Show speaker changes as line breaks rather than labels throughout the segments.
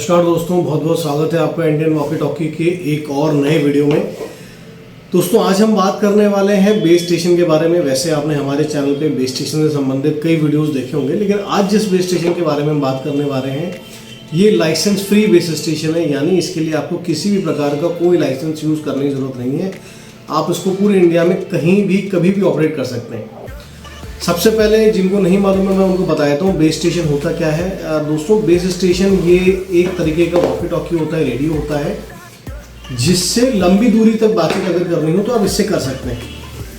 नमस्कार दोस्तों, बहुत बहुत स्वागत है आपका इंडियन वॉकी टॉकी के एक और नए वीडियो में। दोस्तों आज हम बात करने वाले हैं बेस स्टेशन के बारे में। वैसे आपने हमारे चैनल पे बेस स्टेशन से संबंधित कई वीडियोस देखे होंगे, लेकिन आज जिस बेस स्टेशन के बारे में हम बात करने वाले हैं ये लाइसेंस फ्री बेस स्टेशन है। यानी इसके लिए आपको किसी भी प्रकार का कोई लाइसेंस यूज़ करने की ज़रूरत नहीं है। आप इसको पूरे इंडिया में कहीं भी कभी भी ऑपरेट कर सकते हैं। सबसे पहले जिनको नहीं मालूम है मैं उनको बता देता हूँ बेस स्टेशन होता क्या है। दोस्तों बेस स्टेशन ये एक तरीके का वॉकी टॉकी होता है, रेडियो होता है, जिससे लंबी दूरी तक बातचीत अगर करनी हो तो आप इससे कर सकते हैं।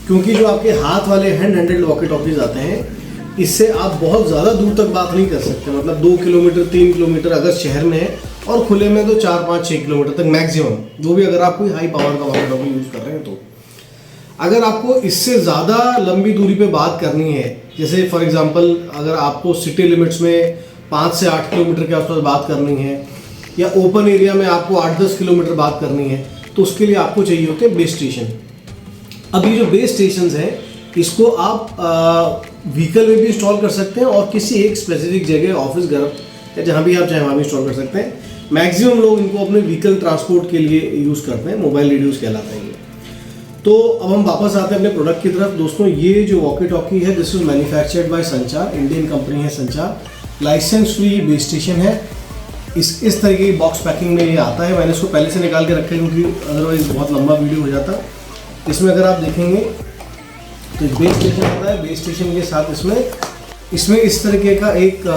क्योंकि जो आपके हाथ वाले हैंड हैंडल्ड वॉकी टॉकीज आते हैं इससे आप बहुत ज़्यादा दूर तक बात नहीं कर सकते। मतलब 2 किलोमीटर 3 किलोमीटर अगर शहर में है और खुले में तो 4 5 6 किलोमीटर तक मैक्सिमम, वो भी अगर आप कोई हाई पावर का वॉकी टॉकी यूज़ कर रहे हैं तो। अगर आपको इससे ज़्यादा लंबी दूरी पे बात करनी है, जैसे फॉर एग्जांपल अगर आपको सिटी लिमिट्स में 5 से 8 किलोमीटर के आसपास बात करनी है या ओपन एरिया में आपको 8-10 किलोमीटर बात करनी है, तो उसके लिए आपको चाहिए होते हैं बेस स्टेशन। अब ये जो बेस स्टेशन हैं इसको आप व्हीकल में भी इंस्टॉल कर सकते हैं और किसी एक स्पेसिफिक जगह, ऑफिस, घर या जहाँ भी आप चाहें वहाँ भी इंस्टॉल कर सकते हैं। मैक्सिमम लोग इनको अपने व्हीकल ट्रांसपोर्ट के लिए यूज़ करते हैं, मोबाइल रेडियोज़ कहलाते हैं। तो अब हम वापस आते हैं अपने प्रोडक्ट की तरफ। दोस्तों ये जो वॉकी टॉकी है दिस इज मैन्युफैक्चर्ड बाय संचार, इंडियन कंपनी है संचार, लाइसेंस फ्री बेस स्टेशन है। इस तरीके की बॉक्स पैकिंग में ये आता है। मैंने इसको पहले से निकाल के रखा है क्योंकि अदरवाइज बहुत लंबा वीडियो हो जाता। इसमें अगर आप देखेंगे तो बेस स्टेशन आता है। बेस स्टेशन के साथ इसमें इस तरीके का एक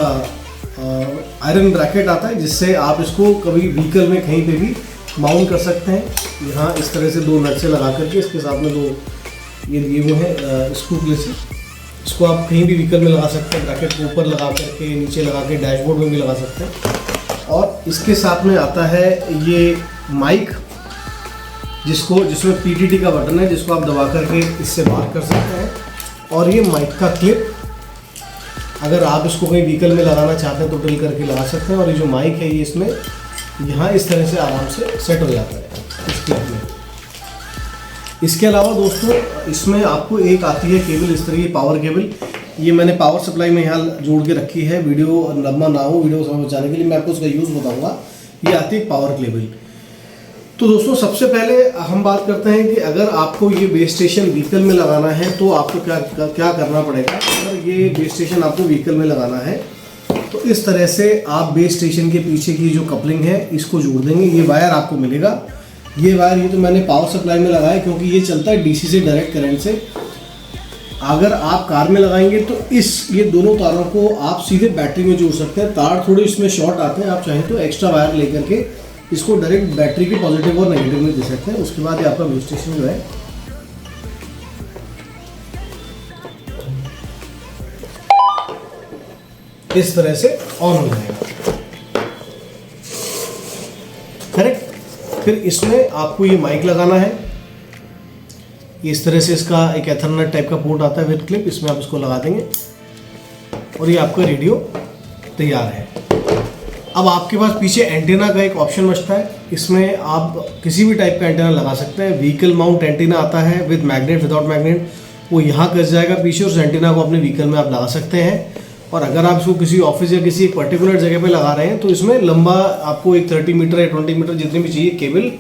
आयरन ब्रैकेट आता है जिससे आप इसको कभी व्हीकल में कहीं पे भी माउंट कर सकते हैं। यहाँ इस तरह से 2 नट से लगा करके इसके साथ में 2 ये वो है स्क्रू प्लेस है। इसको आप कहीं भी व्हीकल में लगा सकते हैं। ब्रैकेट को ऊपर लगा करके, नीचे लगा के, डैशबोर्ड में भी लगा सकते हैं। और इसके साथ में आता है ये माइक जिसमें PTT का बटन है जिसको आप दबा करके इससे बात कर सकते हैं। और ये माइक का क्लिप, अगर आप इसको कहीं व्हीकल में लगाना चाहते हैं तो ड्रिल करके लगा सकते हैं। और ये जो माइक है ये इसमें यहाँ इस तरह से आराम से सेट हो जाता है इस क्लिप में। इसके अलावा दोस्तों इसमें आपको एक आती है केबल, इस तरह की पावर केबल। ये मैंने पावर सप्लाई में यहाँ जोड़ के रखी है। वीडियो लंबा ना हो, वीडियो समय बचाने के लिए मैं आपको उसका यूज़ बताऊँगा। ये आती है पावर केबल। तो दोस्तों सबसे पहले हम बात करते हैं कि अगर आपको ये बेस स्टेशन व्हीकल में लगाना है तो आपको क्या करना पड़ेगा। अगर ये बेस स्टेशन आपको व्हीकल में लगाना है तो इस तरह से आप बेस स्टेशन के पीछे की जो कपलिंग है इसको जोड़ देंगे। ये वायर आपको मिलेगा। ये वायर ये तो मैंने पावर सप्लाई में लगाया क्योंकि ये चलता है DC से, डायरेक्ट करंट से। अगर आप कार में लगाएंगे तो ये दोनों तारों को आप सीधे बैटरी में जोड़ सकते हैं। तार थोड़े इसमें शॉर्ट आते हैं, आप चाहें तो एक्स्ट्रा वायर लेकर के इसको डायरेक्ट बैटरी के पॉजिटिव और नेगेटिव में दे सकते हैं। उसके बाद ये आपका बेस स्टेशन जो है इस तरह से ऑन हो जाएगा। करेक्ट। फिर इसमें आपको ये माइक लगाना है। इस तरह से इसका एक एथरनेट टाइप का पोर्ट आता है विद क्लिप, इसमें आप इसको लगा देंगे और ये आपका रेडियो तैयार है। अब आपके पास पीछे एंटीना का एक ऑप्शन बचता है। इसमें आप किसी भी टाइप का एंटीना लगा सकते हैं। व्हीकल माउंट एंटीना आता है विद मैग्नेट, विदाउट मैग्नेट, वो यहाँ कस जाएगा पीछे। उस एंटीना को अपने व्हीकल में आप लगा सकते हैं। और अगर आप इसको किसी ऑफिस या किसी एक पर्टिकुलर जगह पे लगा रहे हैं तो इसमें लंबा आपको एक 30 मीटर या 20 मीटर जितनी भी चाहिए केबल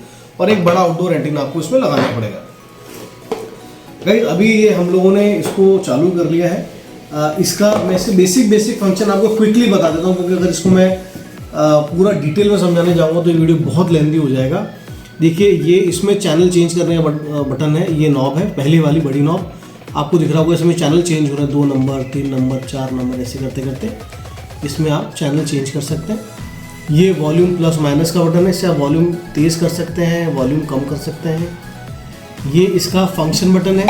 और एक बड़ा आउटडोर एंटीना आपको इसमें लगाना पड़ेगा। गाइस अभी ये हम लोगों ने इसको चालू कर लिया है। इसका मैं से बेसिक फंक्शन आपको क्विकली बता देता हूँ क्योंकि अगर इसको मैं पूरा डिटेल में समझाने जाऊँगा तो ये वीडियो बहुत लेंथी हो जाएगा। देखिए ये इसमें चैनल चेंज करने का बटन है, ये नॉब है, पहली वाली बड़ी नॉब आपको दिख रहा होगा। इसमें चैनल चेंज हो रहा है, 2 नंबर 3 नंबर 4 नंबर ऐसे करते करते इसमें आप चैनल चेंज कर सकते हैं। ये वॉल्यूम प्लस माइनस का बटन है, इससे आप वॉल्यूम तेज़ कर सकते हैं, वॉल्यूम कम कर सकते हैं। ये इसका फंक्शन बटन है।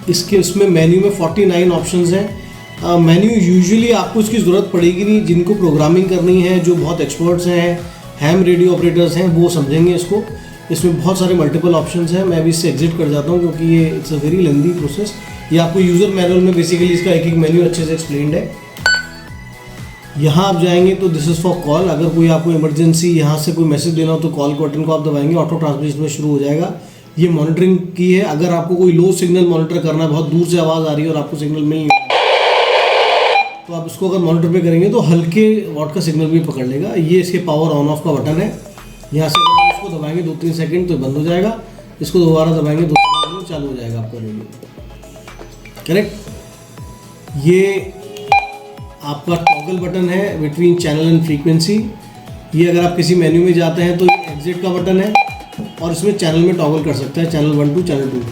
इसमें मेन्यू में 49 ऑप्शंस हैं। मेन्यू यूजुअली आपको इसकी ज़रूरत पड़ेगी नहीं। जिनको प्रोग्रामिंग करनी है, जो बहुत एक्सपर्ट्स हैं, हैम रेडियो ऑपरेटर्स हैं, वो समझेंगे इसको। इसमें बहुत सारे मल्टीपल ऑप्शंस हैं। मैं भी इससे एग्जिट कर जाता हूँ क्योंकि ये it's a very lengthy process. ये आपको यूज़र मैनुअल में बेसिकली इसका एक मेन्यू अच्छे से एक्सप्लेन्ड है। यहाँ आप जाएंगे तो दिस इज़ फॉर कॉल। अगर कोई आपको इमरजेंसी यहाँ से कोई मैसेज देना हो तो कॉल के बटन को आप दबाएंगे, ऑटो ट्रांसमिशन में शुरू हो जाएगा। ये मॉनिटरिंग की है। अगर आपको कोई लो सिग्नल मॉनिटर करना है, बहुत दूर से आवाज़ आ रही है और आपको सिग्नल मिल नहीं तो आप इसको अगर मॉनिटर पे करेंगे तो हल्के वॉट का सिग्नल भी पकड़ लेगा। ये इसके पावर ऑन ऑफ का बटन है। यहाँ से अगर इसको दबाएंगे 2-3 सेकंड तो बंद हो जाएगा, इसको दोबारा दबाएंगे 2 सेकंड में चालू हो जाएगा आपका रेडियो। करेक्ट। ये आपका टॉगल बटन है बिटवीन चैनल एंड फ्रीक्वेंसी। ये अगर आप किसी मेन्यू में जाते हैं तो ये एग्जिट का बटन है और इसमें चैनल में टॉगल कर सकते हैं, चैनल 1 to चैनल 2।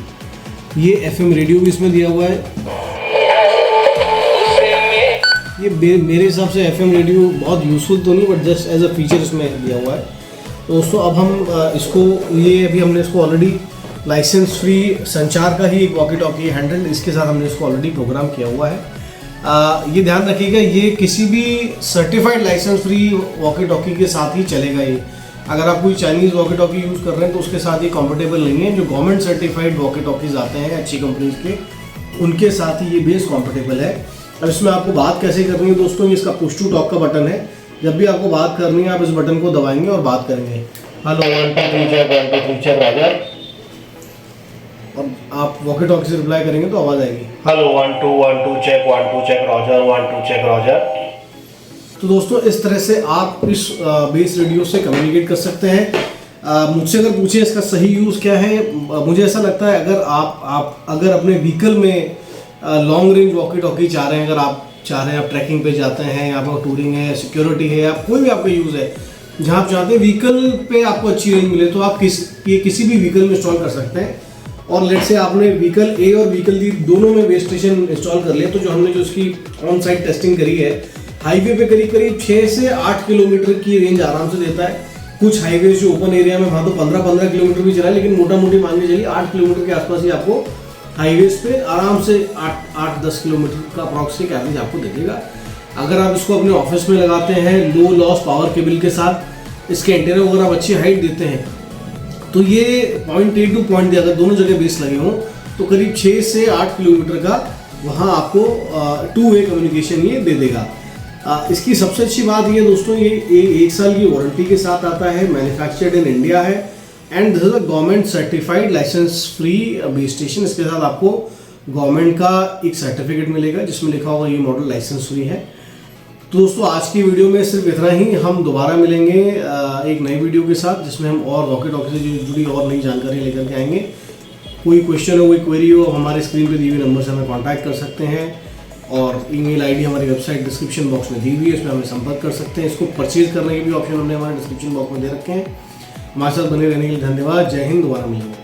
ये FM रेडियो भी इसमें दिया हुआ है। ये मेरे हिसाब से FM रेडियो बहुत यूज़फुल तो नहीं, but just as a feature इसमें दिया हुआ है। तो दोस्तों अब हम इसको, ये अभी हमने इसको ऑलरेडी लाइसेंस फ्री संचार का ही एक वॉकी टॉकी हैंडल, इसके साथ हमने इसको ऑलरेडी प्रोग्राम किया हुआ है। ये ध्यान रखिएगा, ये किसी भी certified license free walkie talkie के साथ ही चलेगा। ये अगर आप कोई चाइनीज़ वॉकी टॉकी यूज़ कर रहे हैं तो उसके साथ ये कॉम्पेटेबल नहीं है। जो गवर्नमेंट सर्टिफाइड वॉकी टॉकीज आते हैं अच्छी कंपनीज के, उनके साथ ही ये बेस कॉम्पेटेबल है। अब इसमें आपको बात कैसे करनी है दोस्तों, ये इसका पुश टू टॉक का बटन है। जब भी आपको बात करनी है आप इस बटन को दबाएंगे और बात करेंगे। Hello 1 2 3 check 1 2 3 check roger. अब आप वॉकी टॉकी से रिप्लाई करेंगे तो आवाज़ आएगी, hello 1 2 check 1 2 check roger 1 2 check roger. तो दोस्तों इस तरह से आप इस बेस रेडियो से कम्युनिकेट कर सकते हैं। मुझसे अगर पूछे इसका सही यूज़ क्या है, मुझे ऐसा लगता है अगर आप अगर अपने व्हीकल में लॉन्ग रेंज वॉकी टॉकी चाह रहे हैं, अगर आप चाह रहे हैं आप ट्रैकिंग पे जाते हैं, आपका टूरिंग है, सिक्योरिटी है, या कोई भी आपका यूज़ है, जहाँ आप चाहते हैं व्हीकल पे आपको अच्छी रेंज मिले, तो आप किसी भी व्हीकल में इंस्टॉल कर सकते हैं। और लेट से आपने व्हीकल ए और व्हीकल डी दोनों में बेस स्टेशन इंस्टॉल कर लिया, तो जो हमने जो इसकी ऑन साइट टेस्टिंग करी है, हाईवे पे करीब 6 से 8 किलोमीटर की रेंज आराम से देता है। कुछ हाईवे जो ओपन एरिया में वहाँ तो 15-15 किलोमीटर भी चला है, लेकिन मोटा मोटी मान के चलिए 8 किलोमीटर के आसपास ही आपको हाईवेज पे आराम से 8-10 किलोमीटर का अप्रॉक्सिमेट एवरेज आपको देखेगा। अगर आप इसको अपने ऑफिस में लगाते हैं लो लॉस पावर केबल के साथ, इसके एंटेना वगैरह आप अच्छी हाइट देते हैं, तो ये पॉइंट ए टू पॉइंट दे, अगर दोनों जगह बेस लगे हों तो करीब 6 से 8 किलोमीटर का वहाँ आपको 2-वे कम्युनिकेशन ये दे देगा। इसकी सबसे अच्छी बात ये दोस्तों, ये 1 साल की वारंटी के साथ आता है, मैन्युफैक्चर्ड इन इंडिया है, and this is a government certified license free base station. इसके साथ आपको गवर्नमेंट का एक सर्टिफिकेट मिलेगा जिसमें लिखा होगा ये मॉडल लाइसेंस फ्री है। तो दोस्तों आज की वीडियो में सिर्फ इतना ही। हम दोबारा मिलेंगे एक नई वीडियो के साथ, जिसमें हम और वॉकी टॉकी से जुड़ी और नई जानकारी लेकर के आएंगे। कोई क्वेश्चन हो, कोई क्वेरी हो, हमारे स्क्रीन पर दिए हुए नंबर से हमें कॉन्टैक्ट कर सकते हैं, और ईमेल आईडी हमारी वेबसाइट डिस्क्रिप्शन बॉक्स में दी हुई है, इसमें हमें संपर्क कर सकते हैं। इसको परचेज करने के भी ऑप्शन हमने हमारे डिस्क्रिप्शन बॉक्स में दे रखे हैं। हमारे साथ बने रहने के लिए धन्यवाद। जय हिंद। दोबारा मिलेंगे।